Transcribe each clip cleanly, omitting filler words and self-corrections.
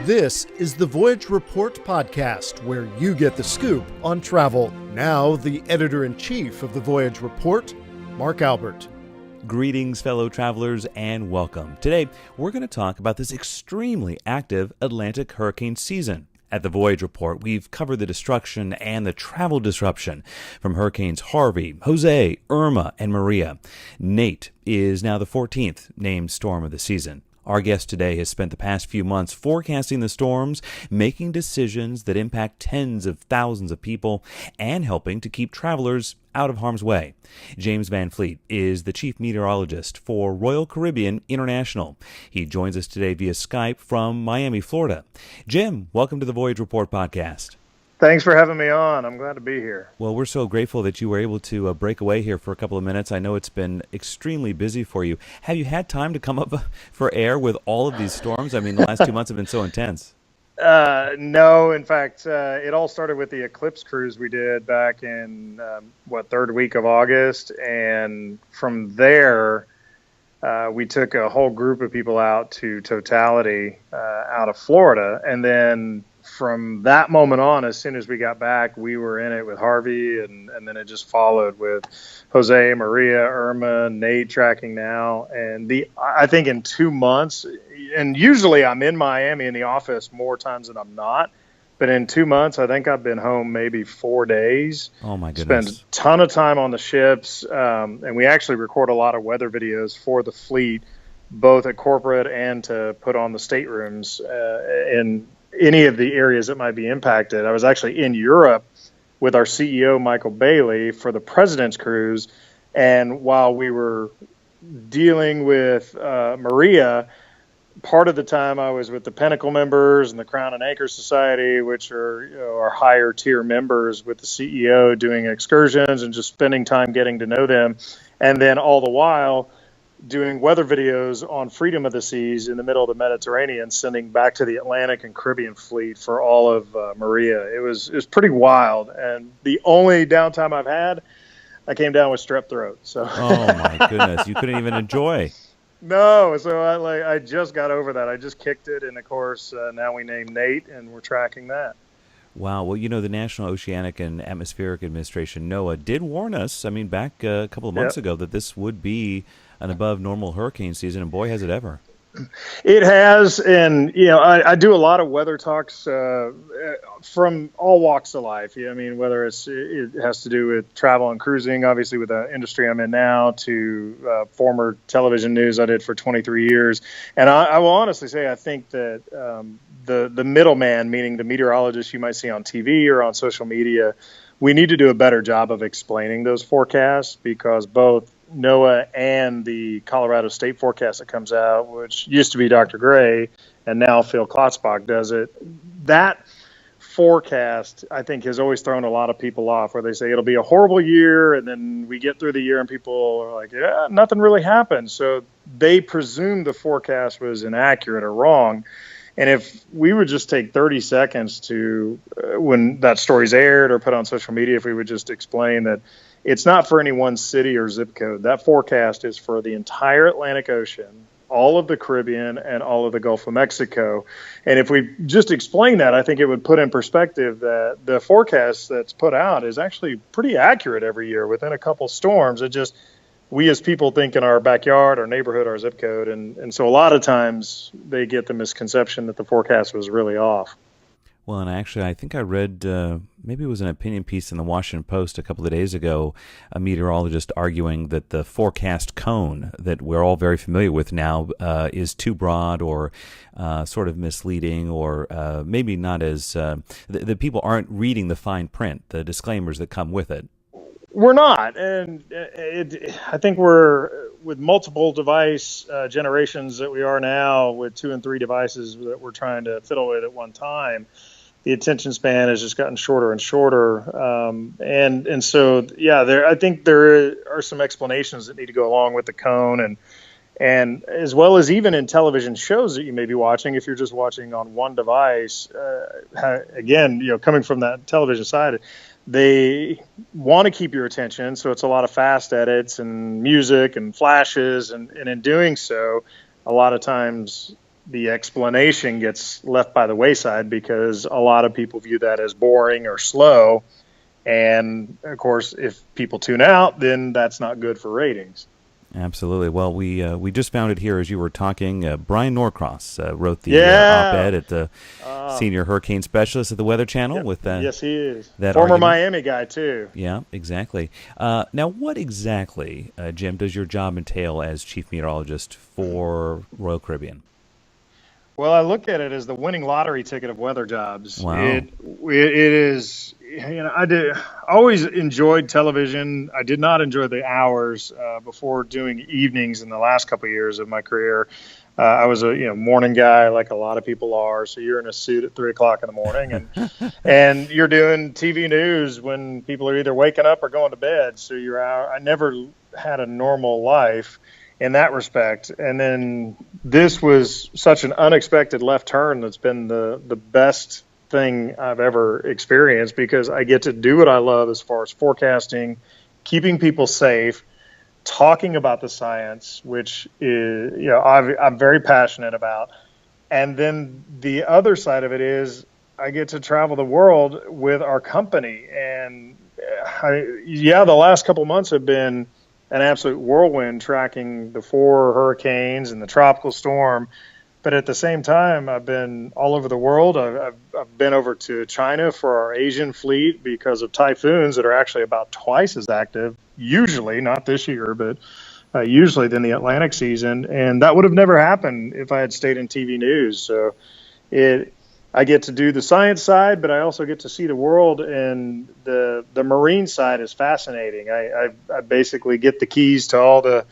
This is the Voyage Report podcast, where you get the scoop on travel. Now, the editor-in-chief of the Voyage Report, Mark Albert. Greetings, fellow travelers, and welcome. Today, we're going to talk about this extremely active Atlantic hurricane season. At the Voyage Report, we've covered the destruction and the travel disruption from hurricanes Harvey, Jose, Irma, and Maria. Nate is now the 14th named storm of the season. Our guest today has spent the past few months forecasting the storms, making decisions that impact tens of thousands of people, and helping to keep travelers out of harm's way. James Van Fleet is the chief meteorologist for Royal Caribbean International. He joins us today via Skype from Miami, Florida. Jim, welcome to the Voyage Report podcast. Thanks for having me on. I'm glad to be here. Well, we're so grateful that you were able to break away here for a couple of minutes. I know it's been extremely busy for you. Have you had time to come up for air with all of these storms? I mean, the last 2 months have been so intense. No, in fact, it all started with the eclipse cruise we did back in, third week of August. And from there, we took a whole group of people out to Totality out of Florida. And then from that moment on, as soon as we got back, we were in it with Harvey, and then it just followed with Jose, Maria, Irma, Nate tracking now. And I think in 2 months, and usually I'm in Miami in the office more times than I'm not, but in 2 months, I think I've been home maybe 4 days. Oh, my goodness. Spent a ton of time on the ships, and we actually record a lot of weather videos for the fleet, both at corporate and to put on the staterooms in any of the areas that might be impacted. I was actually in Europe with our CEO, Michael Bailey, for the President's Cruise. And while we were dealing with Maria, part of the time I was with the Pinnacle members and the Crown and Anchor Society, which are our higher tier members, with the CEO doing excursions and just spending time getting to know them. And then all the while doing weather videos on Freedom of the Seas in the middle of the Mediterranean, sending back to the Atlantic and Caribbean fleet for all of Maria. It was pretty wild. And the only downtime I've had, I came down with strep throat. So. Oh, my goodness. You couldn't even enjoy. No. So I just got over that. I just kicked it. And, of course, now we named Nate, and we're tracking that. Wow. Well, the National Oceanic and Atmospheric Administration, NOAA, did warn us, back a couple of months ago, that this would be an above normal hurricane season, and boy, has it ever. It has, and I do a lot of weather talks from all walks of life. Whether it has to do with travel and cruising, obviously with the industry I'm in now, to former television news I did for 23 years. And I will honestly say I think that the middleman, meaning the meteorologists you might see on TV or on social media, we need to do a better job of explaining those forecasts, because both NOAA and the Colorado State forecast that comes out, which used to be Dr. Gray and now Phil Klotzbach does it, that forecast, I think, has always thrown a lot of people off, where they say it'll be a horrible year, and then we get through the year and people are like, yeah, nothing really happened. So they presume the forecast was inaccurate or wrong. And if we would just take 30 seconds to, when that story's aired or put on social media, if we would just explain that it's not for any one city or zip code. That forecast is for the entire Atlantic Ocean, all of the Caribbean, and all of the Gulf of Mexico. And if we just explain that, I think it would put in perspective that the forecast that's put out is actually pretty accurate every year within a couple storms. It just, we as people think in our backyard, our neighborhood, our zip code. And so a lot of times they get the misconception that the forecast was really off. Well, and actually, I think I read, maybe it was an opinion piece in the Washington Post a couple of days ago, a meteorologist arguing that the forecast cone that we're all very familiar with now is too broad, or sort of misleading, or maybe not as, the people aren't reading the fine print, the disclaimers that come with it. We're not. And I think we're, with multiple device generations that we are now, with 2 and 3 devices that we're trying to fiddle with at one time, the attention span has just gotten shorter and shorter. And so, yeah, I think there are some explanations that need to go along with the cone, and as well as even in television shows that you may be watching, if you're just watching on one device, again, coming from that television side, they want to keep your attention. So it's a lot of fast edits and music and flashes. And in doing so, a lot of times the explanation gets left by the wayside because a lot of people view that as boring or slow. And of course, if people tune out, then that's not good for ratings. Absolutely. Well, we just found it here as you were talking. Brian Norcross wrote the op-ed at the senior hurricane specialist at the Weather Channel. Yep. With that, yes, he is. That former argument. Miami guy too. Yeah, exactly. Now, what exactly, Jim, does your job entail as chief meteorologist for Royal Caribbean? Well, I look at it as the winning lottery ticket of weather jobs. Wow. It is. I always enjoyed television. I did not enjoy the hours before doing evenings in the last couple of years of my career. I was a morning guy, like a lot of people are. So you're in a suit at 3 o'clock in the morning, and and you're doing TV news when people are either waking up or going to bed. So you're out. I never had a normal life in that respect. And then this was such an unexpected left turn that's been the best thing I've ever experienced, because I get to do what I love as far as forecasting, keeping people safe, talking about the science, which is, I'm very passionate about. And then the other side of it is I get to travel the world with our company. And the last couple months have been an absolute whirlwind, tracking the 4 hurricanes and the tropical storm. But at the same time, I've been all over the world. I've been over to China for our Asian fleet because of typhoons that are actually about twice as active, usually, not this year, but usually than the Atlantic season. And that would have never happened if I had stayed in TV news. So I get to do the science side, but I also get to see the world, and the marine side is fascinating. I basically get the keys to all the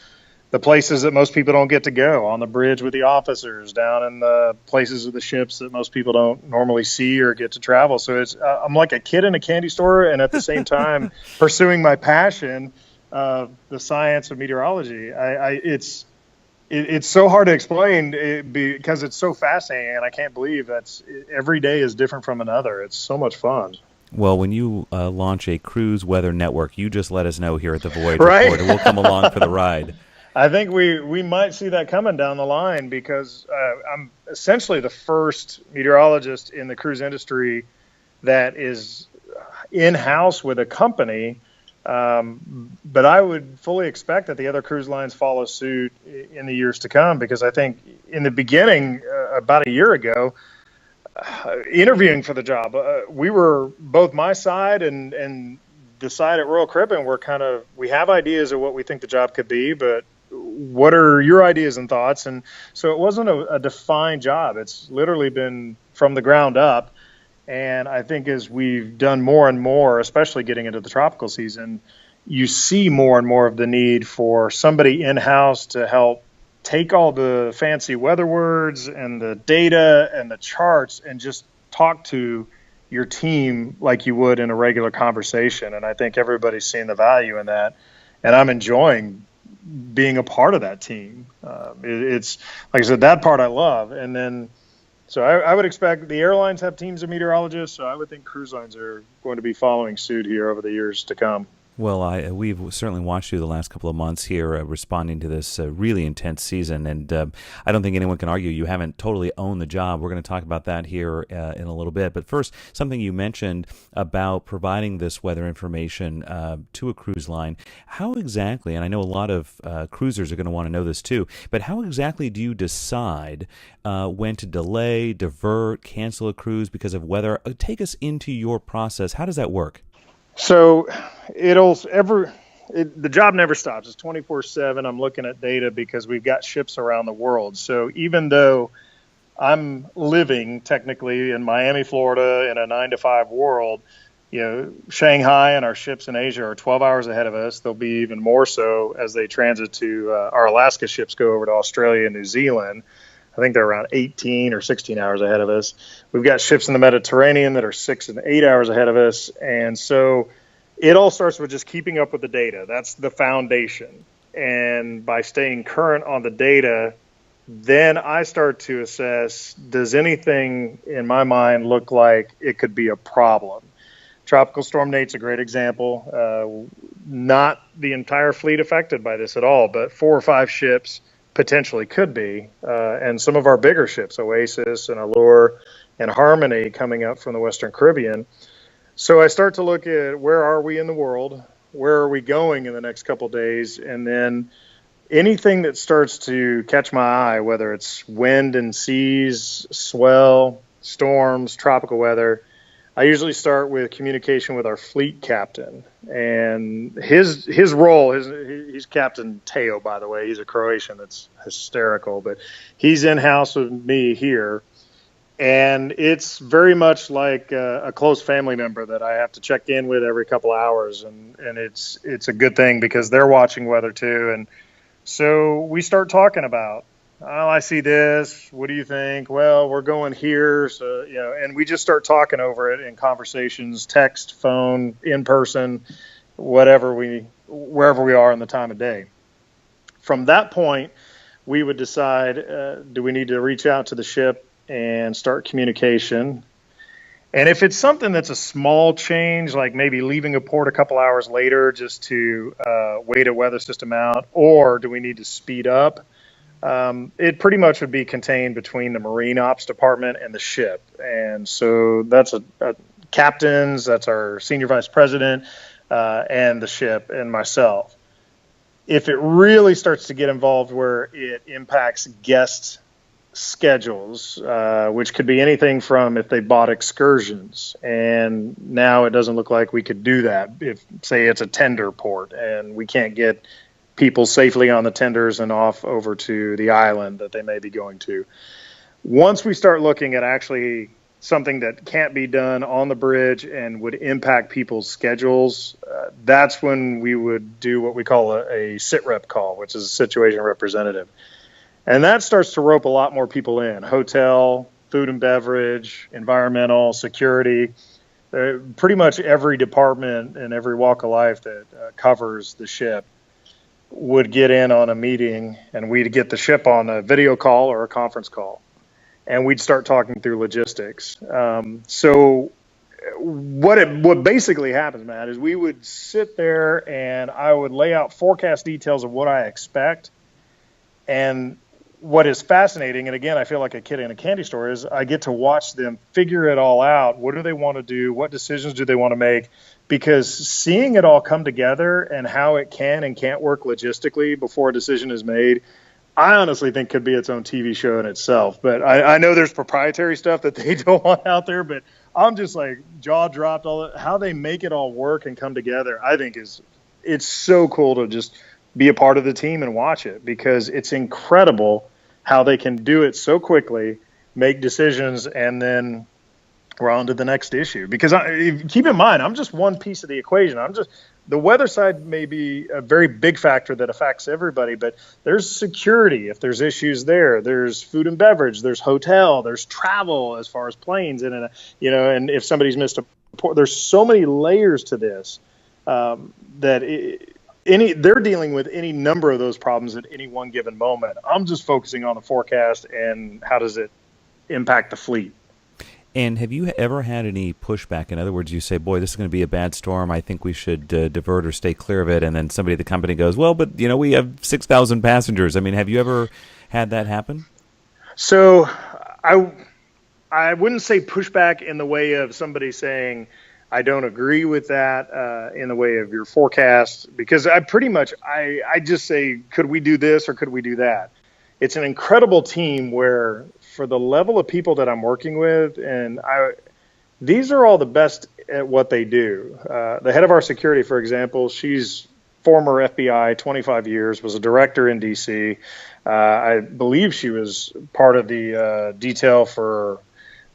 places that most people don't get to go, on the bridge with the officers, down in the places of the ships that most people don't normally see or get to travel. So it's I'm like a kid in a candy store, and at the same time pursuing my passion of the science of meteorology. It's so hard to explain because it's so fascinating, and I can't believe every day is different from another. It's so much fun. Well, when you launch a cruise weather network, you just let us know here at the Voyage Right? Report, and we'll come along for the ride. I think we might see that coming down the line, because I'm essentially the first meteorologist in the cruise industry that is in-house with a company. But I would fully expect that the other cruise lines follow suit in the years to come, because I think in the beginning, about a year ago, interviewing for the job, we were both my side and the side at Royal Caribbean were we have ideas of what we think the job could be, but what are your ideas and thoughts? And so it wasn't a defined job. It's literally been from the ground up. And I think as we've done more and more, especially getting into the tropical season, you see more and more of the need for somebody in-house to help take all the fancy weather words and the data and the charts and just talk to your team like you would in a regular conversation. And I think everybody's seeing the value in that. And I'm enjoying being a part of that team. It's like I said, that part I love. And then, so I would expect the airlines have teams of meteorologists. So I would think cruise lines are going to be following suit here over the years to come. Well, we've certainly watched you the last couple of months here responding to this really intense season, and I don't think anyone can argue you haven't totally owned the job. We're going to talk about that here in a little bit. But first, something you mentioned about providing this weather information to a cruise line. How exactly, and I know a lot of cruisers are going to want to know this too, but how exactly do you decide when to delay, divert, cancel a cruise because of weather? Take us into your process. How does that work? So the job never stops. It's 24/7. I'm looking at data because we've got ships around the world. So even though I'm living technically in Miami, Florida, in a 9-to-5 world, Shanghai and our ships in Asia are 12 hours ahead of us. They'll be even more so as they transit to our Alaska ships go over to Australia and New Zealand. I think they're around 18 or 16 hours ahead of us. We've got ships in the Mediterranean that are 6 and 8 hours ahead of us. And so it all starts with just keeping up with the data. That's the foundation. And by staying current on the data, then I start to assess, does anything in my mind look like it could be a problem? Tropical Storm Nate's a great example. Not the entire fleet affected by this at all, but 4 or 5 ships potentially could be, and some of our bigger ships, Oasis and Allure and Harmony, coming up from the Western Caribbean. So I start to look at where are we in the world, where are we going in the next couple of days, and then anything that starts to catch my eye, whether it's wind and seas, swell, storms, tropical weather, I usually start with communication with our fleet captain, and his role, he's Captain Teo, by the way. He's a Croatian that's hysterical, but he's in-house with me here, and it's very much like a close family member that I have to check in with every couple hours, and it's a good thing because they're watching weather too, and so we start talking about, oh, I see this. What do you think? Well, we're going here. So, and we just start talking over it in conversations, text, phone, in person, wherever we are in the time of day. From that point, we would decide, do we need to reach out to the ship and start communication? And if it's something that's a small change, like maybe leaving a port a couple hours later just to wait a weather system out, or do we need to speed up? It pretty much would be contained between the Marine Ops Department and the ship. And so that's a captains, that's our senior vice president, and the ship and myself. If it really starts to get involved where it impacts guest schedules, which could be anything from if they bought excursions and now it doesn't look like we could do that. If, say, it's a tender port and we can't get people safely on the tenders and off over to the island that they may be going to. Once we start looking at actually something that can't be done on the bridge and would impact people's schedules, that's when we would do what we call a sit rep call, which is a situation representative. And that starts to rope a lot more people in: hotel, food and beverage, environmental, security, pretty much every department and every walk of life that covers the ship would get in on a meeting, and we'd get the ship on a video call or a conference call, and we'd start talking through logistics. So what basically happens, Matt, is we would sit there and I would lay out forecast details of what I expect. And what is fascinating, and again, I feel like a kid in a candy store, is I get to watch them figure it all out. What do they want to do? What decisions do they want to make? Because seeing it all come together and how it can and can't work logistically before a decision is made, I honestly think could be its own TV show in itself. But I know there's proprietary stuff that they don't want out there, but I'm just like jaw dropped. How they make it all work and come together, I think it's so cool to just be a part of the team and watch it, because it's incredible how they can do it so quickly, make decisions, and then we're on to the next issue. Because keep in mind, I'm just one piece of the equation. The weather side may be a very big factor that affects everybody, but there's security if there's issues there. There's food and beverage. There's hotel. There's travel as far as planes and if somebody's missed a port, there's so many layers to this that they're dealing with any number of those problems at any one given moment. I'm just focusing on the forecast and how does it impact the fleet. And have you ever had any pushback? In other words, you say, boy, this is going to be a bad storm. I think we should divert or stay clear of it. And then somebody at the company goes, well, but, we have 6,000 passengers. I mean, have you ever had that happen? So I wouldn't say pushback in the way of somebody saying, I don't agree with that in the way of your forecast, because I just say, could we do this or could we do that? It's an incredible team where, for the level of people that I'm working with, and these are all the best at what they do. The head of our security, for example, she's former FBI, 25 years, was a director in D.C. I believe she was part of the detail for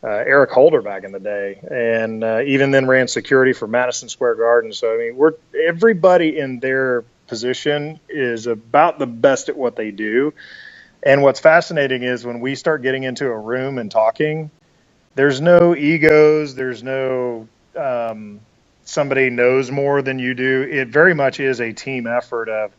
Eric Holder back in the day, and even then ran security for Madison Square Garden. So, I mean, everybody in their position is about the best at what they do. And what's fascinating is when we start getting into a room and talking, there's no egos. There's no somebody knows more than you do. It very much is a team effort of,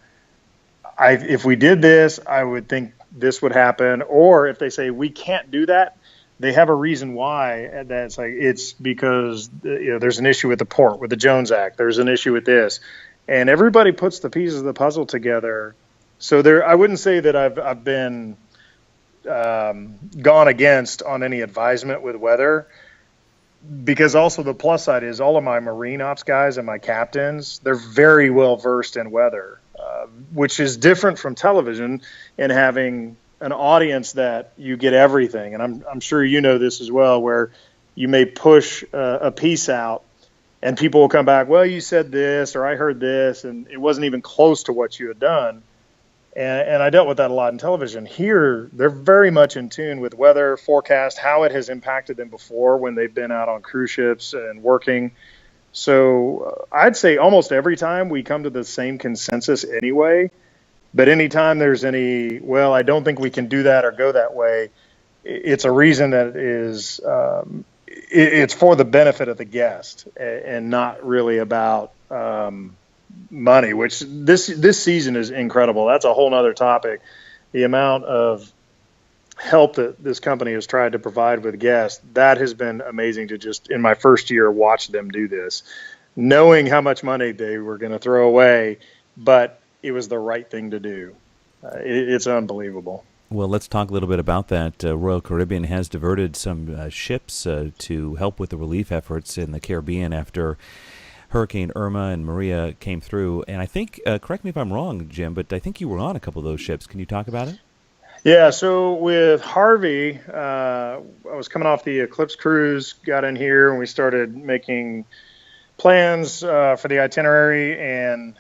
if we did this, I would think this would happen. Or if they say we can't do that, they have a reason why. It's because there's an issue with the port, with the Jones Act. There's an issue with this. And everybody puts the pieces of the puzzle together So I wouldn't say that I've been gone against on any advisement with weather, because also the plus side is all of my marine ops guys and my captains, they're very well versed in weather, which is different from television and having an audience that you get everything. And I'm sure you know this as well, where you may push a piece out and people will come back, well, you said this, or I heard this, and it wasn't even close to what you had done. And I dealt with that a lot in television. Here, they're very much in tune with weather forecast, how it has impacted them before when they've been out on cruise ships and working. So I'd say almost every time we come to the same consensus anyway. But anytime there's well, I don't think we can do that or go that way, it's a reason that is, it's for the benefit of the guest and not really about money, which this season is incredible. That's a whole nother topic. The amount of help that this company has tried to provide with guests, that has been amazing to just in my first year watch them do this, knowing how much money they were going to throw away, but it was the right thing to do. It's unbelievable. Well, let's talk a little bit about that. Royal Caribbean has diverted some ships to help with the relief efforts in the Caribbean after Hurricane Irma and Maria came through. And I think, correct me if I'm wrong, Jim, but I think you were on a couple of those ships. Can you talk about it? Yeah, so with Harvey, I was coming off the Eclipse cruise, got in here, and we started making plans for the itinerary. And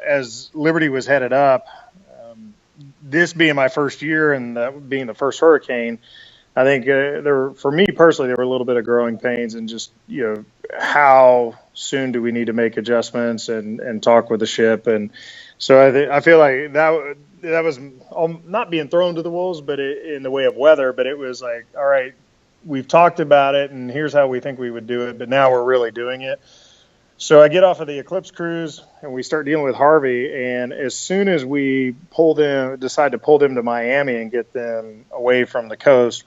as Liberty was headed up, this being my first year and that being the first hurricane, I think for me personally, there were a little bit of growing pains and just, how soon do we need to make adjustments and talk with the ship. And so I feel like that was not being thrown to the wolves, but in the way of weather, but it was like, all right, we've talked about it and here's how we think we would do it, but now we're really doing it. So I get off of the Eclipse cruise and we start dealing with Harvey. And as soon as we decide to pull them to Miami and get them away from the coast,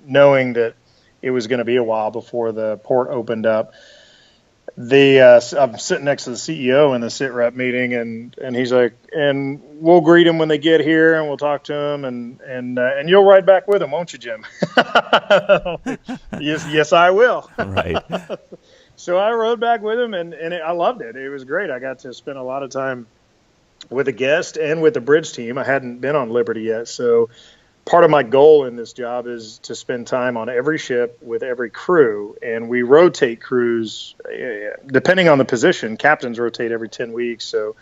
knowing that it was going to be a while before the port opened up, I'm sitting next to the CEO in the sit rep meeting, and he's like, and we'll greet them when they get here and we'll talk to them and you'll ride back with them, won't you, Jim? Yes, I will. Right. So I rode back with him, and I loved it. It was great. I got to spend a lot of time with the guest and with the bridge team. I hadn't been on Liberty yet, so part of my goal in this job is to spend time on every ship with every crew, and we rotate crews depending on the position. Captains rotate every 10 weeks, so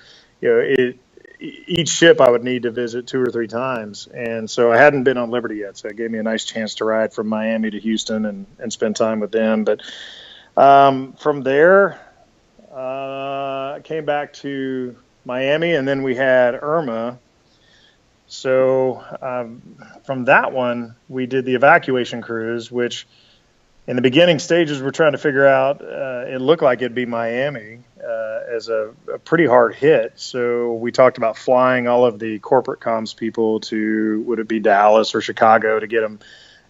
each ship I would need to visit 2 or 3 times, and so I hadn't been on Liberty yet, so it gave me a nice chance to ride from Miami to Houston and spend time with them. But from there, I came back to Miami, and then we had Irma. So from that one, we did the evacuation cruise, which in the beginning stages, we're trying to figure out, it looked like it'd be Miami as a pretty hard hit. So we talked about flying all of the corporate comms people to, would it be Dallas or Chicago, to get them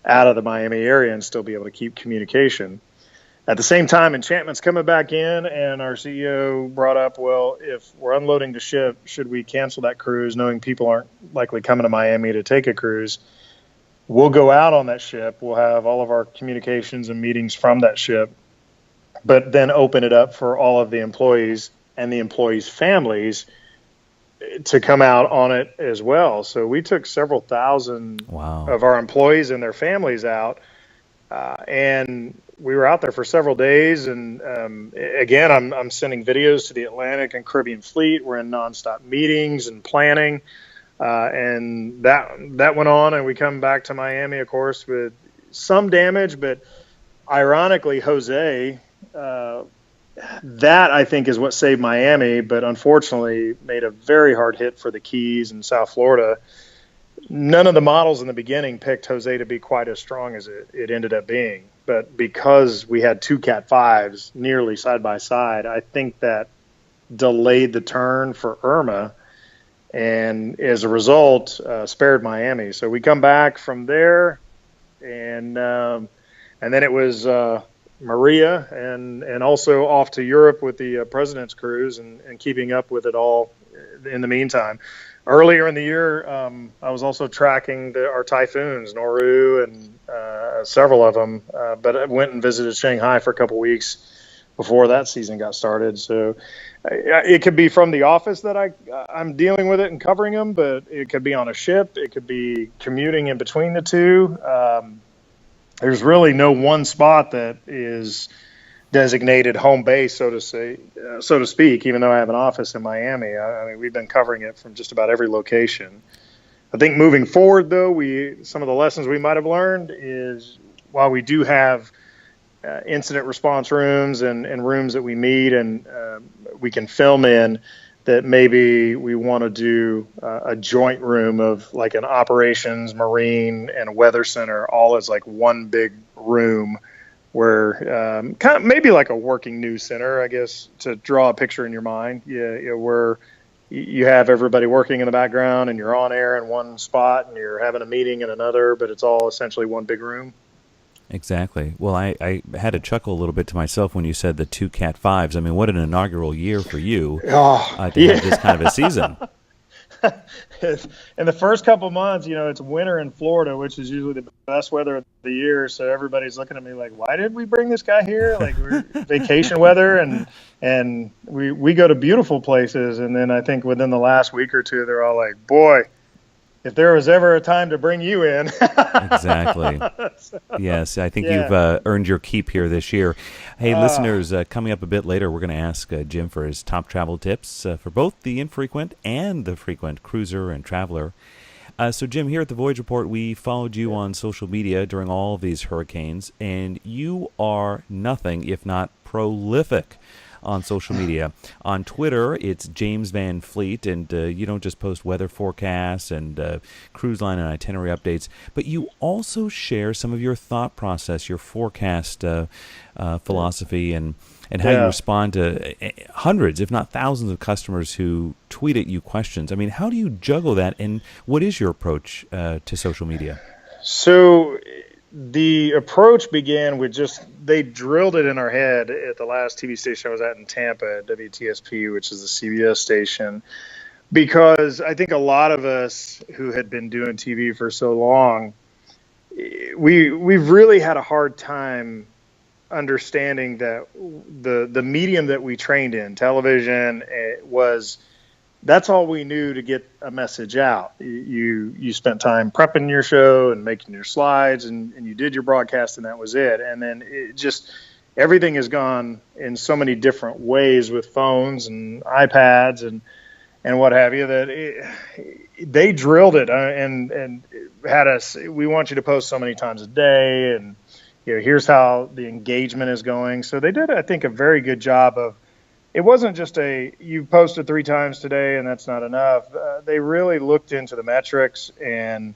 out of the Miami area and still be able to keep communication. At the same time, Enchantment's coming back in, and our CEO brought up, well, if we're unloading the ship, should we cancel that cruise, knowing people aren't likely coming to Miami to take a cruise? We'll go out on that ship. We'll have all of our communications and meetings from that ship, but then open it up for all of the employees and the employees' families to come out on it as well. So we took several thousand of our employees and their families out, and we were out there for several days, and again, I'm sending videos to the Atlantic and Caribbean Fleet. We're in nonstop meetings and planning, and that went on, and we come back to Miami, of course, with some damage, but ironically, Jose, that I think is what saved Miami, but unfortunately made a very hard hit for the Keys and South Florida. None of the models in the beginning picked Jose to be quite as strong as it ended up being. But because we had 2 Cat 5s nearly side by side, I think that delayed the turn for Irma, and as a result, spared Miami. So we come back from there, and then it was Maria, and also off to Europe with the President's Cruise and keeping up with it all in the meantime. earlier in the year, I was also tracking our typhoons, Noru and several of them. But I went and visited Shanghai for a couple weeks before that season got started. So it could be from the office that I'm dealing with it and covering them, but it could be on a ship. It could be commuting in between the two. There's really no one spot that is designated home base, so to speak, even though I have an office in Miami. I mean, we've been covering it from just about every location. I think moving forward, though, some of the lessons we might have learned is while we do have incident response rooms and rooms that we meet and we can film in, that maybe we want to do a joint room of like an operations, marine, and a weather center all as like one big room where kind of maybe like a working news center, I guess, to draw a picture in your mind. Where you have everybody working in the background and you're on air in one spot and you're having a meeting in another, but it's all essentially one big room. Exactly. Well, I had to chuckle a little bit to myself when you said the 2 Cat 5s. I mean, what an inaugural year for you to have this kind of a season. In the first couple months, it's winter in Florida, which is usually the best weather of the year. So everybody's looking at me like, why did we bring this guy here? Like, we're vacation weather, and we go to beautiful places. And then I think within the last week or two, they're all like, boy, if there was ever a time to bring you in. Exactly. Yes, I think you've earned your keep here this year. Hey, listeners, coming up a bit later, we're going to ask Jim for his top travel tips for both the infrequent and the frequent cruiser and traveler. So, Jim, here at the Voyage Report, we followed you on social media during all of these hurricanes, and you are nothing if not prolific on social media. On Twitter, it's James Van Fleet, and you don't just post weather forecasts and cruise line and itinerary updates, but you also share some of your thought process, your forecast philosophy, and how you respond to hundreds, if not thousands, of customers who tweet at you questions. I mean, how do you juggle that, and what is your approach to social media? So the approach began with they drilled it in our head at the last TV station I was at in Tampa, at WTSP, which is the CBS station, because I think a lot of us who had been doing TV for so long, we've really had a hard time understanding that the medium that we trained in, television, that's all we knew to get a message out. You spent time prepping your show and making your slides, and you did your broadcast, and that was it. And then everything has gone in so many different ways with phones and iPads and what have you, that they drilled it and had us, we want you to post so many times a day, and here's how the engagement is going. So they did, I think, a very good job of, it wasn't just you posted 3 times today and that's not enough. They really looked into the metrics and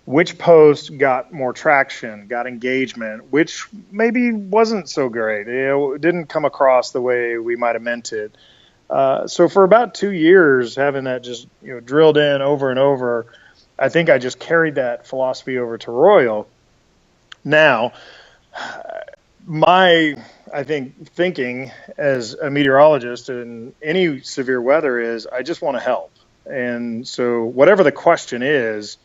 which post got more traction, got engagement, which maybe wasn't so great. It didn't come across the way we might have meant it. So for about 2 years, having that just drilled in over and over, I think I just carried that philosophy over to Royal. Now, I think thinking as a meteorologist in any severe weather is I just want to help. And so whatever the question is,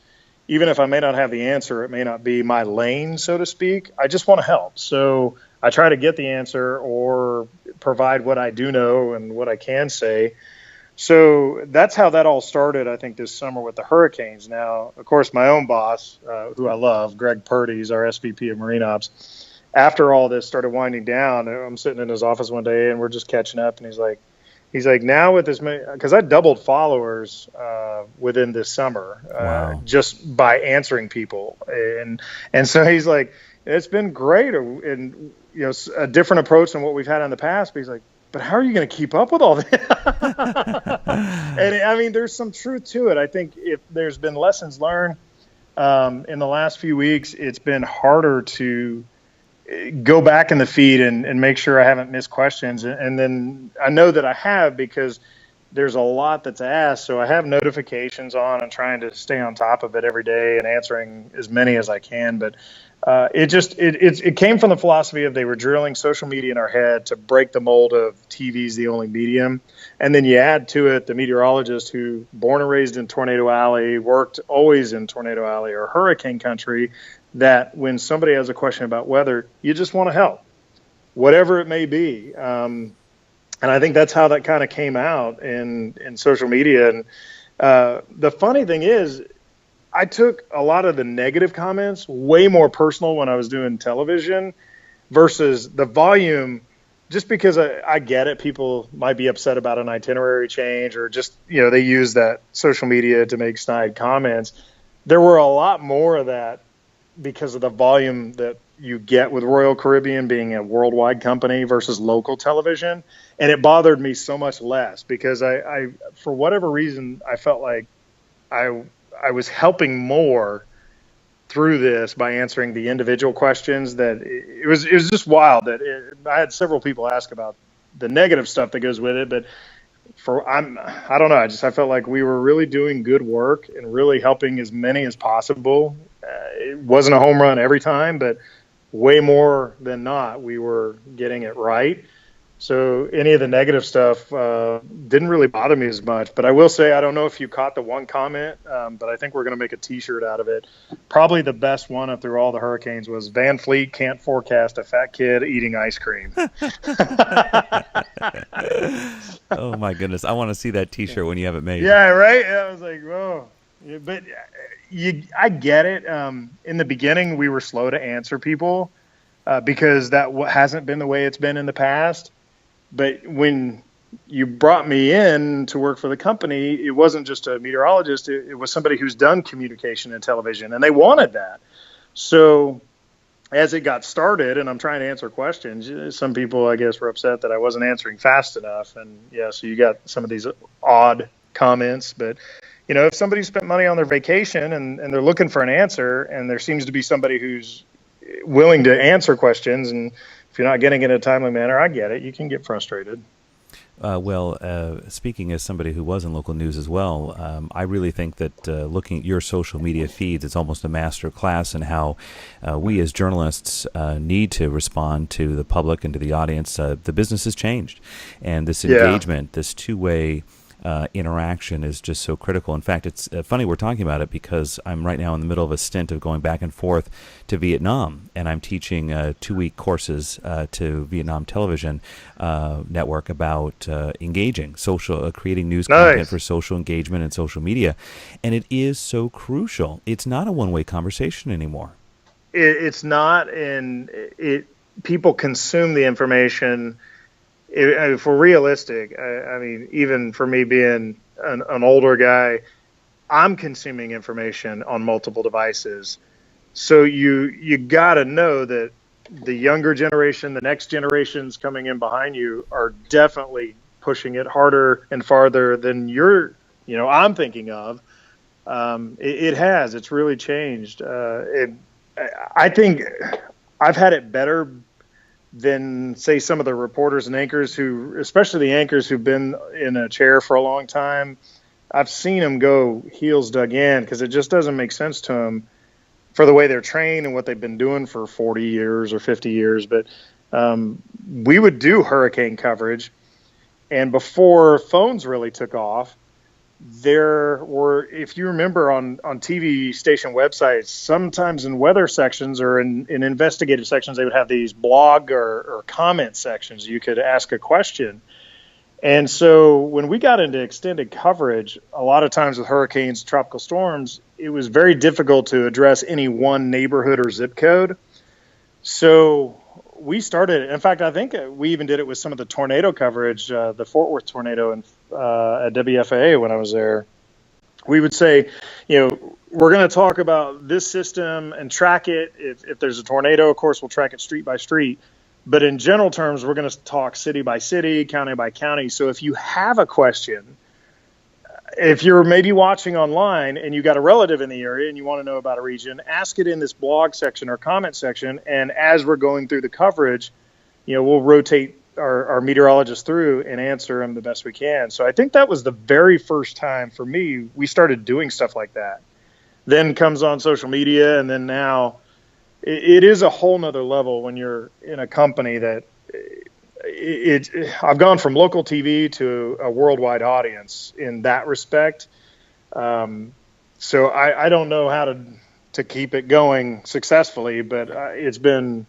even if I may not have the answer, it may not be my lane, so to speak, I just want to help. So I try to get the answer or provide what I do know and what I can say. So that's how that all started, I think, this summer with the hurricanes. Now, of course, my own boss, who I love, Greg Purdy, is our SVP of Marine Ops. After all this started winding down, I'm sitting in his office one day and we're just catching up, and he's like, now with this, because I doubled followers within this summer, Wow. just by answering people, and so he's like, it's been great, and a different approach than what we've had in the past. But he's like, but how are you going to keep up with all that? And I mean, there's some truth to it. I think if there's been lessons learned in the last few weeks, it's been harder to go back in the feed and make sure I haven't missed questions. And then I know that I have, because there's a lot that's asked. So I have notifications on and trying to stay on top of it every day and answering as many as I can. But It came from the philosophy of they were drilling social media in our head to break the mold of TV's the only medium. And then you add to it the meteorologist who, born and raised in Tornado Alley, worked always in Tornado Alley or hurricane country, that when somebody has a question about weather, you just want to help, whatever it may be. And I think that's how that kind of came out in social media. And the funny thing is, I took a lot of the negative comments way more personal when I was doing television versus the volume, just because I get it. People might be upset about an itinerary change or just, they use that social media to make snide comments. There were a lot more of that because of the volume that you get with Royal Caribbean being a worldwide company versus local television. And it bothered me so much less because I for whatever reason, I felt like I was helping more through this by answering the individual questions. That it was just wild that I had several people ask about the negative stuff that goes with it, but I don't know. I felt like we were really doing good work and really helping as many as possible. It wasn't a home run every time, but way more than not, we were getting it right. So any of the negative stuff didn't really bother me as much. But I will say, I don't know if you caught the one comment, but I think we're going to make a T-shirt out of it. Probably the best one through all the hurricanes was Van Fleet can't forecast a fat kid eating ice cream. Oh, my goodness. I want to see that T-shirt when you have it made. Yeah, right? I was like, whoa. Yeah, but I get it. In the beginning, we were slow to answer people because that hasn't been the way it's been in the past. But when you brought me in to work for the company, it wasn't just a meteorologist. It was somebody who's done communication and television, and they wanted that. So as it got started, and I'm trying to answer questions, some people, I guess, were upset that I wasn't answering fast enough. And, so you got some of these odd comments. But, if somebody spent money on their vacation and they're looking for an answer, and there seems to be somebody who's willing to answer questions, and if you're not getting it in a timely manner, I get it. You can get frustrated. Speaking as somebody who was in local news as well, I really think that looking at your social media feeds, it's almost a master class in how we as journalists need to respond to the public and to the audience. The business has changed, and this engagement, this two-way interaction is just so critical. In fact, it's funny we're talking about it because I'm right now in the middle of a stint of going back and forth to Vietnam, and I'm teaching 2-week courses to Vietnam Television Network about engaging creating news content for social engagement and social media, and it is so crucial. It's not a one-way conversation anymore. It's not, and people consume the information. If we're realistic, I mean, even for me being an older guy, I'm consuming information on multiple devices. So you got to know that the younger generation, the next generations coming in behind you are definitely pushing it harder and farther than I'm thinking of. It's really changed. I think I've had it better than, say, some of the reporters and anchors who, especially the anchors who've been in a chair for a long time. I've seen them go heels dug in because it just doesn't make sense to them for the way they're trained and what they've been doing for 40 years or 50 years. But we would do hurricane coverage, and before phones really took off, there were, if you remember on TV station websites, sometimes in weather sections or in investigative sections, they would have these blog or comment sections. You could ask a question. And so when we got into extended coverage, a lot of times with hurricanes, tropical storms, it was very difficult to address any one neighborhood or zip code. So we started, in fact, I think we even did it with some of the tornado coverage, the Fort Worth tornado at WFAA when I was there. We would say, we're going to talk about this system and track it. If there's a tornado, of course, we'll track it street by street. But in general terms, we're going to talk city by city, county by county. So if you have a question, if you're maybe watching online and you got a relative in the area and you want to know about a region, ask it in this blog section or comment section. And as we're going through the coverage, we'll rotate our meteorologists through and answer them the best we can. So I think that was the very first time for me we started doing stuff like that. Then comes on social media, and then now it is a whole nother level when you're in a company that I've gone from local TV to a worldwide audience in that respect. So I don't know how to keep it going successfully, but it's been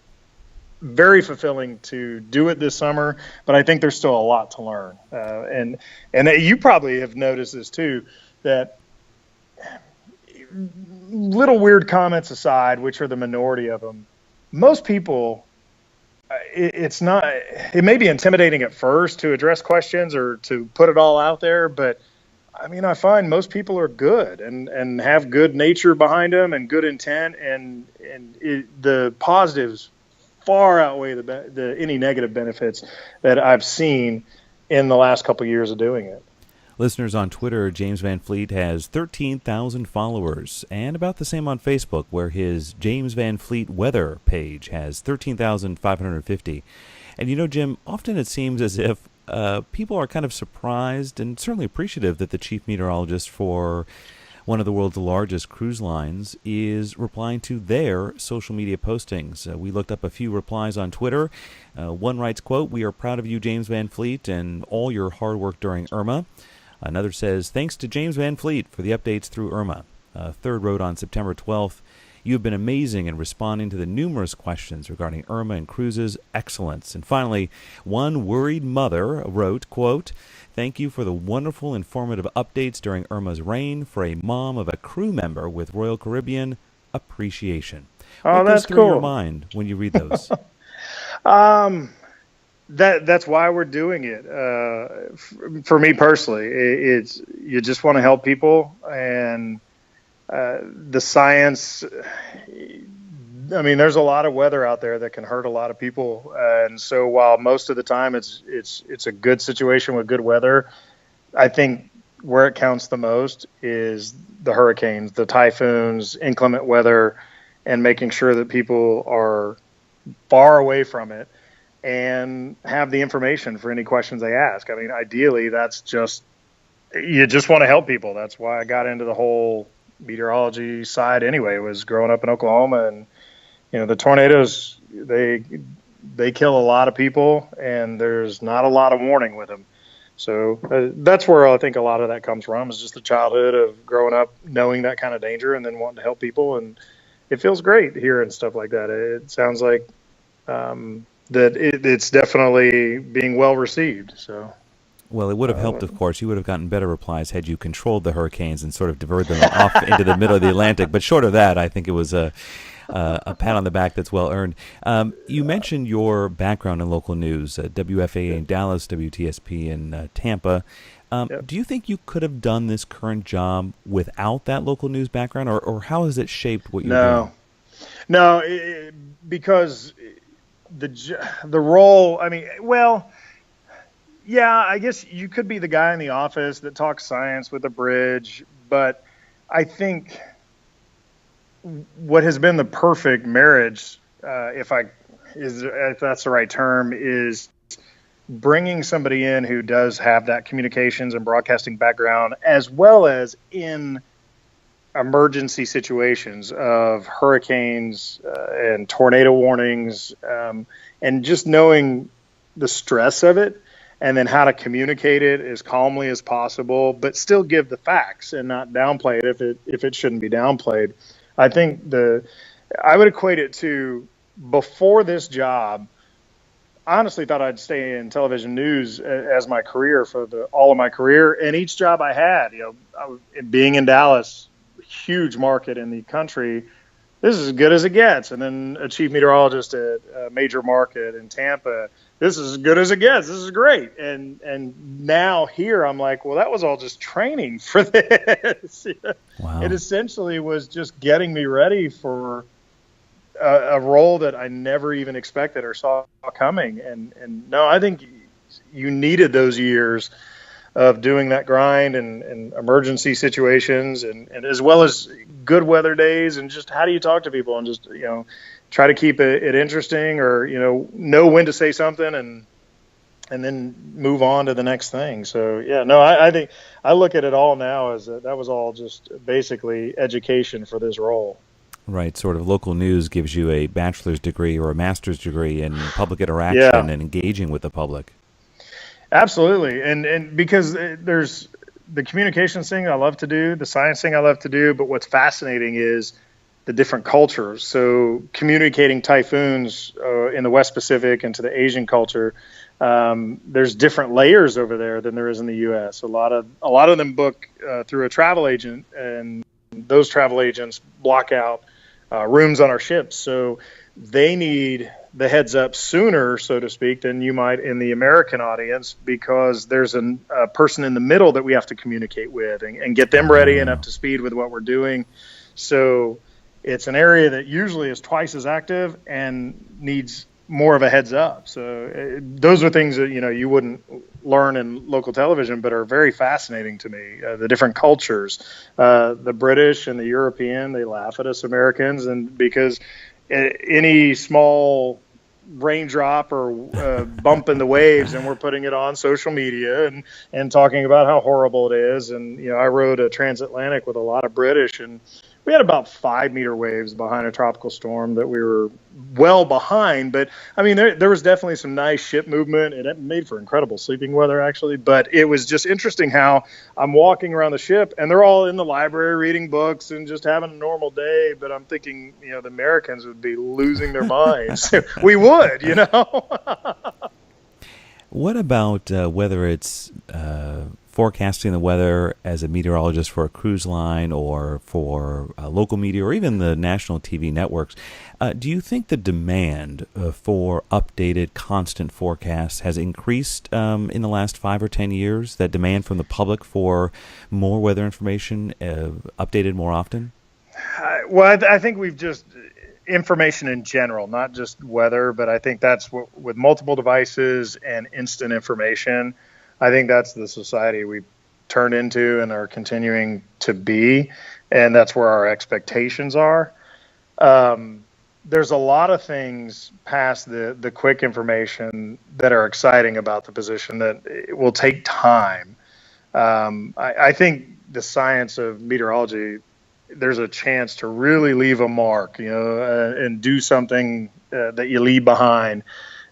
very fulfilling to do it this summer, but I think there's still a lot to learn. And you probably have noticed this too, that little weird comments aside, which are the minority of them, most people, it may be intimidating at first to address questions or to put it all out there, but I mean, I find most people are good and have good nature behind them and good intent, and the positives far outweigh any negative benefits that I've seen in the last couple of years of doing it. Listeners on Twitter, James Van Fleet has 13,000 followers, and about the same on Facebook, where his James Van Fleet weather page has 13,550. And you know, Jim, often it seems as if people are kind of surprised and certainly appreciative that the chief meteorologist for one of the world's largest cruise lines is replying to their social media postings. We looked up a few replies on Twitter. One writes, quote, "We are proud of you, James Van Fleet, and all your hard work during Irma." Another says, "Thanks to James Van Fleet for the updates through Irma." A third wrote on September 12th, "You have been amazing in responding to the numerous questions regarding Irma and cruises. Excellence." And finally, one worried mother wrote, quote, "Thank you for the wonderful, informative updates during Irma's reign. For a mom of a crew member with Royal Caribbean, appreciation." Oh, what that's goes through cool. your mind when you read those? That's why we're doing it. For me personally, it's you just want to help people, and the science. I mean, there's a lot of weather out there that can hurt a lot of people, and so while most of the time it's a good situation with good weather, I think where it counts the most is the hurricanes, the typhoons, inclement weather, and making sure that people are far away from it and have the information for any questions they ask. I mean, ideally, you just want to help people. That's why I got into the whole meteorology side anyway, was growing up in Oklahoma, and the tornadoes, they kill a lot of people, and there's not a lot of warning with them. So that's where I think a lot of that comes from, is just the childhood of growing up knowing that kind of danger and then wanting to help people. And it feels great hearing stuff like that. It sounds like that it's definitely being well received. So, well, it would have helped, of course. You would have gotten better replies had you controlled the hurricanes and sort of diverted them off into the middle of the Atlantic. But short of that, I think it was a pat on the back that's well earned. You mentioned your background in local news, WFAA in Dallas, WTSP in Tampa. Yep. Do you think you could have done this current job without that local news background, or how has it shaped what you're doing? No, because the role, I mean, well, yeah, I guess you could be the guy in the office that talks science with a bridge, but I think what has been the perfect marriage, if that's the right term, is bringing somebody in who does have that communications and broadcasting background, as well as in emergency situations of hurricanes and tornado warnings, and just knowing the stress of it, and then how to communicate it as calmly as possible, but still give the facts and not downplay it if it shouldn't be downplayed. I think I would equate it to, before this job, I honestly thought I'd stay in television news as my career for all of my career, and each job I had, being in Dallas, huge market in the country, this is as good as it gets. And then a chief meteorologist at a major market in Tampa, this is as good as it gets. This is great. And now here I'm like, well, that was all just training for this. Wow. It essentially was just getting me ready for a role that I never even expected or saw coming. And no, I think you needed those years of doing that grind and emergency situations, and as well as good weather days, and just how do you talk to people and just, try to keep it interesting, or, know when to say something and then move on to the next thing. So, yeah, no, I think I look at it all now as that was all just basically education for this role. Right, sort of local news gives you a bachelor's degree or a master's degree in public interaction and engaging with the public. Absolutely. And because there's the communications thing I love to do, the science thing I love to do, but what's fascinating is the different cultures. So communicating typhoons in the West Pacific and to the Asian culture, there's different layers over there than there is in the U.S. A lot of them book through a travel agent, and those travel agents block out rooms on our ships. So they need the heads up sooner, so to speak, than you might in the American audience, because there's a person in the middle that we have to communicate with and get them ready and up to speed with what we're doing. So it's an area that usually is twice as active and needs more of a heads up. So those are things that, you wouldn't learn in local television, but are very fascinating to me. The different cultures, the British and the European, they laugh at us Americans, and because any small raindrop or bump in the waves, and we're putting it on social media and talking about how horrible it is. And, I rode a transatlantic with a lot of British, and we had about 5-meter waves behind a tropical storm that we were well behind. But I mean, there was definitely some nice ship movement, and it made for incredible sleeping weather, actually. But it was just interesting how I'm walking around the ship, and they're all in the library reading books and just having a normal day. But I'm thinking, the Americans would be losing their minds. We would, What about whether it's forecasting the weather as a meteorologist for a cruise line or for local media or even the national TV networks? Do you think the demand for updated, constant forecasts has increased in the last 5 or 10 years? That demand from the public for more weather information updated more often? Well, I think we've just information in general, not just weather, but I think that's with multiple devices and instant information. I think that's the society we've turned into and are continuing to be, and that's where our expectations are. There's a lot of things past the quick information that are exciting about the position that it will take time. I think the science of meteorology, there's a chance to really leave a mark, and do something that you leave behind.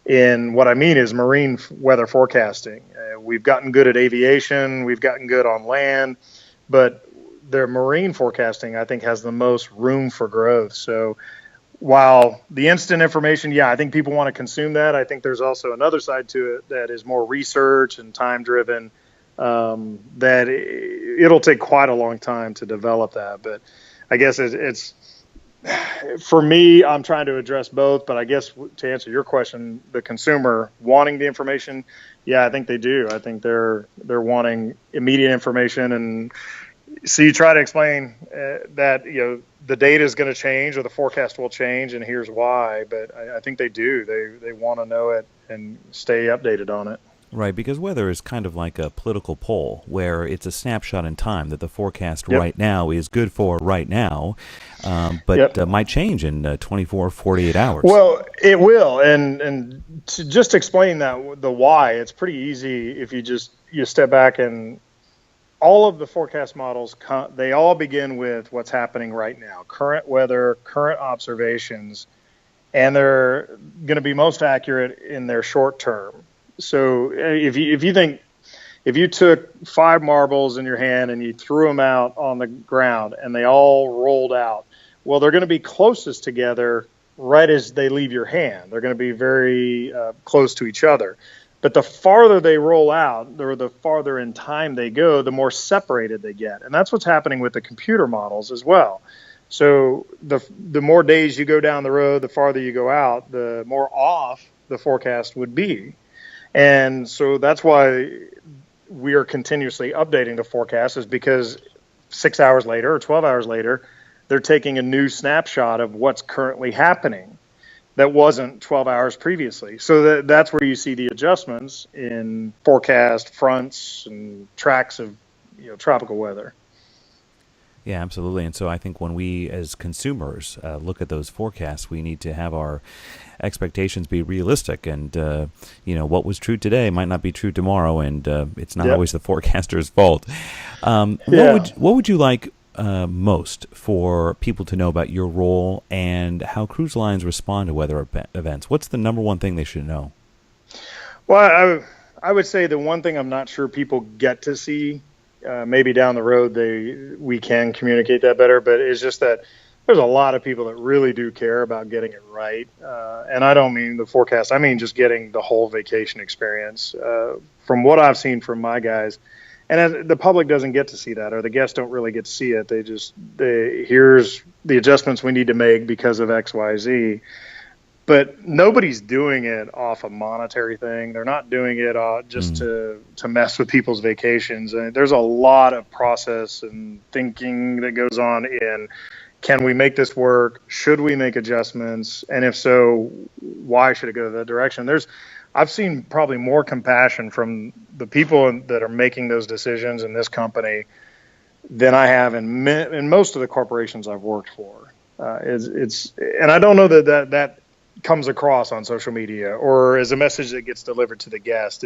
And what I mean is marine weather forecasting. We've gotten good at aviation, we've gotten good on land, but the marine forecasting, I think, has the most room for growth. So while the instant information, I think people want to consume that, I think there's also another side to it that is more research and time-driven, that it'll take quite a long time to develop that. But I guess it's for me, I'm trying to address both, but I guess to answer your question, the consumer wanting the information, I think they do. I think they're wanting immediate information, and so you try to explain that the data is going to change or the forecast will change, and here's why. But I think they do. They want to know it and stay updated on it. Right, because weather is kind of like a political poll where it's a snapshot in time that the forecast right now is good for right now, but might change in 24, 48 hours. Well, it will. And to just explain that, the why, it's pretty easy if you step back, and all of the forecast models, they all begin with what's happening right now, current weather, current observations, and they're going to be most accurate in their short term. So if you took 5 marbles in your hand and you threw them out on the ground and they all rolled out, well, they're going to be closest together right as they leave your hand. They're going to be very close to each other. But the farther they roll out, or the farther in time they go, the more separated they get. And that's what's happening with the computer models as well. So the more days you go down the road, the farther you go out, the more off the forecast would be. And so that's why we are continuously updating the forecast, is because 6 hours later or 12 hours later, they're taking a new snapshot of what's currently happening that wasn't 12 hours previously. So that's where you see the adjustments in forecast fronts and tracks of tropical weather. Yeah, absolutely. And so I think when we as consumers look at those forecasts, we need to have our expectations be realistic. And, what was true today might not be true tomorrow. And it's not always the forecaster's fault. What would you like most for people to know about your role and how cruise lines respond to weather events? What's the number one thing they should know? Well, I would say the one thing I'm not sure people get to see, maybe down the road we can communicate that better, but it's just that there's a lot of people that really do care about getting it right. And I don't mean the forecast. I mean just getting the whole vacation experience. From what I've seen from my guys, and as the public doesn't get to see that, or the guests don't really get to see it. Here's the adjustments we need to make because of X, Y, Z. But nobody's doing it off a monetary thing. They're not doing it just to mess with people's vacations. And there's a lot of process and thinking that goes on in, can we make this work? Should we make adjustments? And if so, why should it go that direction? I've seen probably more compassion from the people that are making those decisions in this company than I have in most of the corporations I've worked for. And I don't know that comes across on social media or as a message that gets delivered to the guest.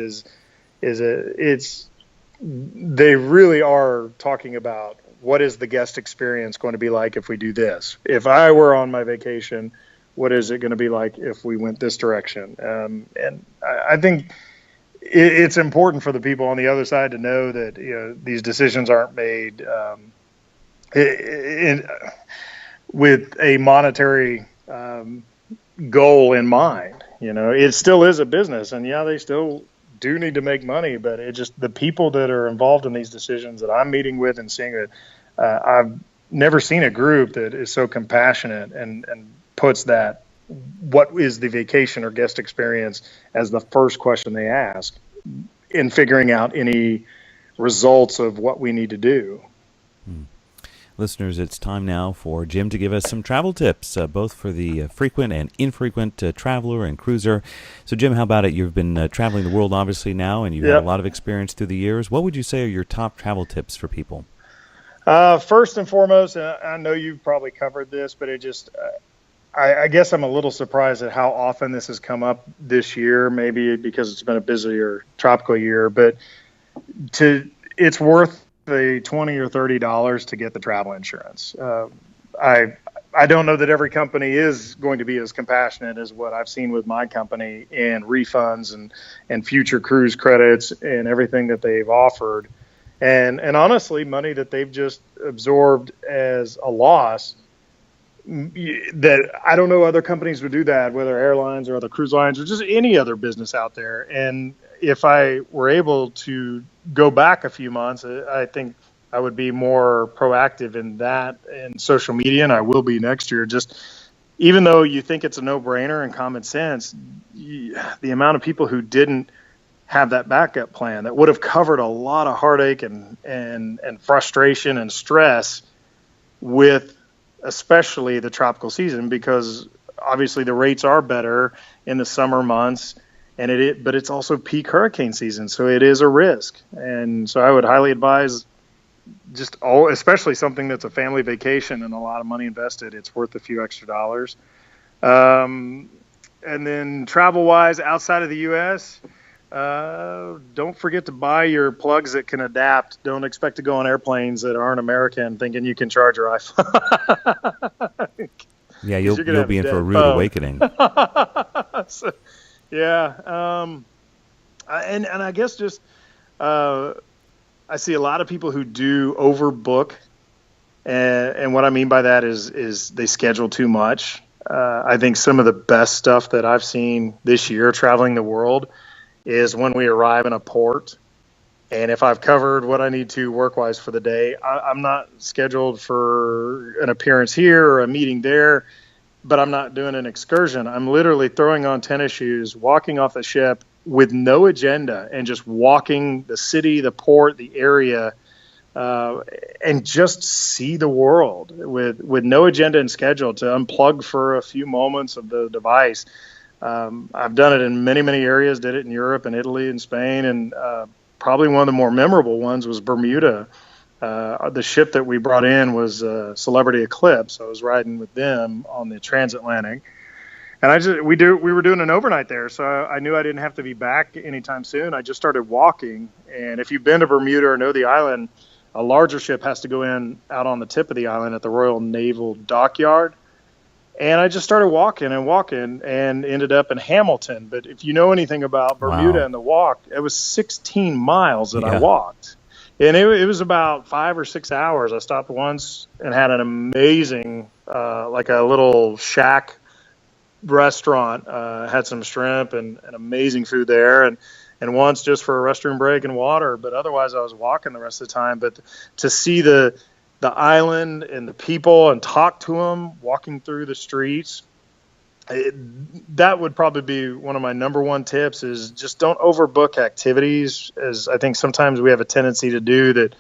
They really are talking about what is the guest experience going to be like if we do this. If I were on my vacation, what is it going to be like if we went this direction? And I think it's important for the people on the other side to know that these decisions aren't made with a monetary goal in mind. It still is a business, and they still do need to make money, but it just, the people that are involved in these decisions that I'm meeting with and seeing it, I've never seen a group that is so compassionate and puts that, what is the vacation or guest experience, as the first question they ask in figuring out any results of what we need to do. Listeners, it's time now for Jim to give us some travel tips, both for the frequent and infrequent traveler and cruiser. So, Jim, how about it? You've been traveling the world, obviously, now, and you've had a lot of experience through the years. What would you say are your top travel tips for people? First and foremost, and I know you've probably covered this, but I guess I'm a little surprised at how often this has come up this year, maybe because it's been a busier tropical year, but it's worth the $20 or $30 to get the travel insurance. I don't know that every company is going to be as compassionate as what I've seen with my company in refunds and future cruise credits and everything that they've offered. And honestly, money that they've just absorbed as a loss, that I don't know other companies would do that, whether airlines or other cruise lines or just any other business out there. And if I were able to go back a few months, I think I would be more proactive in that in social media, and I will be next year. Just even though you think it's a no-brainer and common sense, the amount of people who didn't have that backup plan that would have covered a lot of heartache and frustration and stress with especially the tropical season, because obviously the rates are better in the summer months, but it's also peak hurricane season, so it is a risk. And so I would highly advise especially something that's a family vacation and a lot of money invested, it's worth a few extra dollars. And then travel-wise, outside of the U.S., don't forget to buy your plugs that can adapt. Don't expect to go on airplanes that aren't American thinking you can charge your iPhone. Yeah, you'll be in for a rude awakening. So, and I guess just I see a lot of people who do overbook, and what I mean by that is they schedule too much. I think some of the best stuff that I've seen this year traveling the world is when we arrive in a port, and if I've covered what I need to work-wise for the day, I'm not scheduled for an appearance here or a meeting there, but I'm not doing an excursion. I'm literally throwing on tennis shoes, walking off the ship with no agenda, and just walking the city, the port, the area, and just see the world with no agenda and schedule, to unplug for a few moments of the device. I've done it in many, many areas, did it in Europe and Italy and Spain, and probably one of the more memorable ones was Bermuda. The ship that we brought in was Celebrity Eclipse. I was riding with them on the transatlantic, and we were doing an overnight there, so I knew I didn't have to be back anytime soon. I just started walking, and if you've been to Bermuda or know the island, a larger ship has to go in out on the tip of the island at the Royal Naval Dockyard. And I just started walking and ended up in Hamilton. But if you know anything about Bermuda Wow. and the walk, it was 16 miles that I Yeah. walked. And it was about 5 or 6 hours. I stopped once and had an amazing, like a little shack restaurant, had some shrimp and amazing food there. And once just for a restroom break and water. But otherwise, I was walking the rest of the time. But to see the island and the people and talk to them walking through the streets, that would probably be one of my number one tips is just don't overbook activities, as I think sometimes we have a tendency to do, that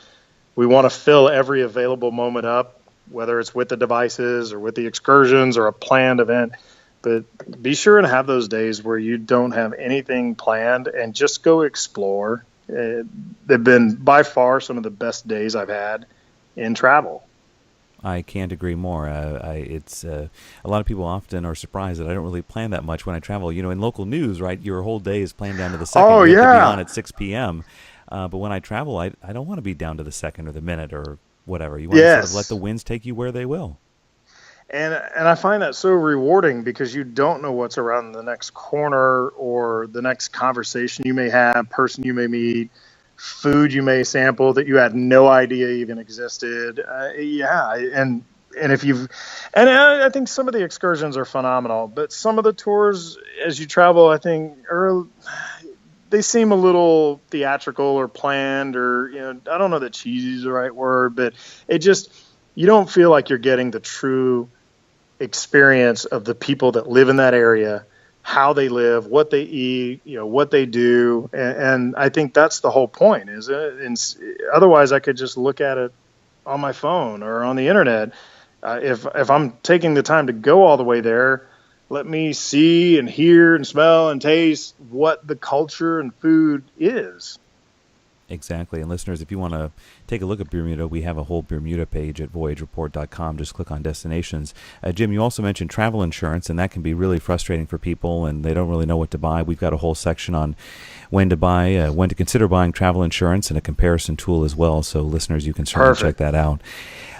we want to fill every available moment up, whether it's with the devices or with the excursions or a planned event. But be sure and have those days where you don't have anything planned and just go explore. They've been by far some of the best days I've had in travel. I can't agree more. It's a lot of people often are surprised that I don't really plan that much when I travel. In local news, right, your whole day is planned down to the second. Oh, you have to be yeah. on at 6 p.m. But when I travel, I don't want to be down to the second or the minute or whatever. You want to sort of let the winds take you where they will. And I find that so rewarding because you don't know what's around the next corner or the next conversation you may have, person you may meet, food you may sample that you had no idea even existed. And if you've, and I think some of the excursions are phenomenal, but some of the tours as you travel, I think they seem a little theatrical or planned, or I don't know that cheesy is the right word, but you don't feel like you're getting the true experience of the people that live in that area, how they live, what they eat, what they do. And I think that's the whole point, is it? And otherwise I could just look at it on my phone or on the internet. If I'm taking the time to go all the way there, let me see and hear and smell and taste what the culture and food is. Exactly. And listeners, if you want to take a look at Bermuda, we have a whole Bermuda page at voyagereport.com. Just click on destinations. Jim, you also mentioned travel insurance, and that can be really frustrating for people, and they don't really know what to buy. We've got a whole section on when to consider buying travel insurance, and a comparison tool as well. So listeners, you can certainly check that out.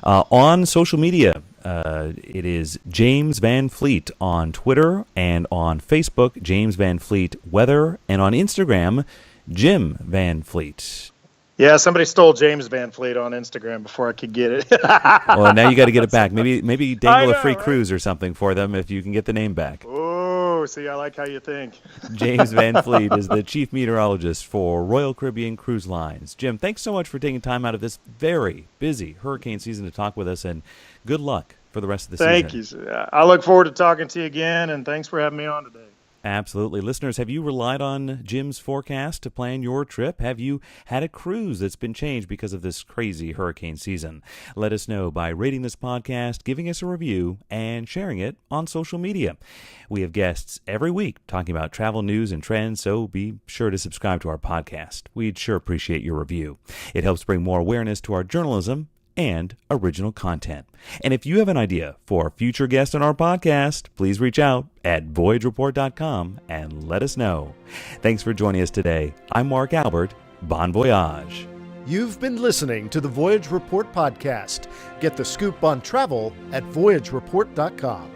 On social media, it is James Van Fleet on Twitter, and on Facebook, James Van Fleet Weather, and on Instagram, Jim Van Fleet. Yeah, somebody stole James Van Fleet on Instagram before I could get it. Well, now you got to get it back. Maybe dangle a free right? cruise or something for them if you can get the name back. Oh, see, I like how you think. James Van Fleet is the chief meteorologist for Royal Caribbean Cruise Lines. Jim, thanks so much for taking time out of this very busy hurricane season to talk with us, and good luck for the rest of the season. Thank you. I look forward to talking to you again, and thanks for having me on today. Absolutely. Listeners, have you relied on Jim's forecast to plan your trip? Have you had a cruise that's been changed because of this crazy hurricane season? Let us know by rating this podcast, giving us a review, and sharing it on social media. We have guests every week talking about travel news and trends, so be sure to subscribe to our podcast. We'd sure appreciate your review. It helps bring more awareness to our journalism and original content. And if you have an idea for a future guest on our podcast, please reach out at voyagereport.com and let us know. Thanks for joining us today. I'm Mark Albert. Bon voyage. You've been listening to the Voyage Report podcast. Get the scoop on travel at voyagereport.com.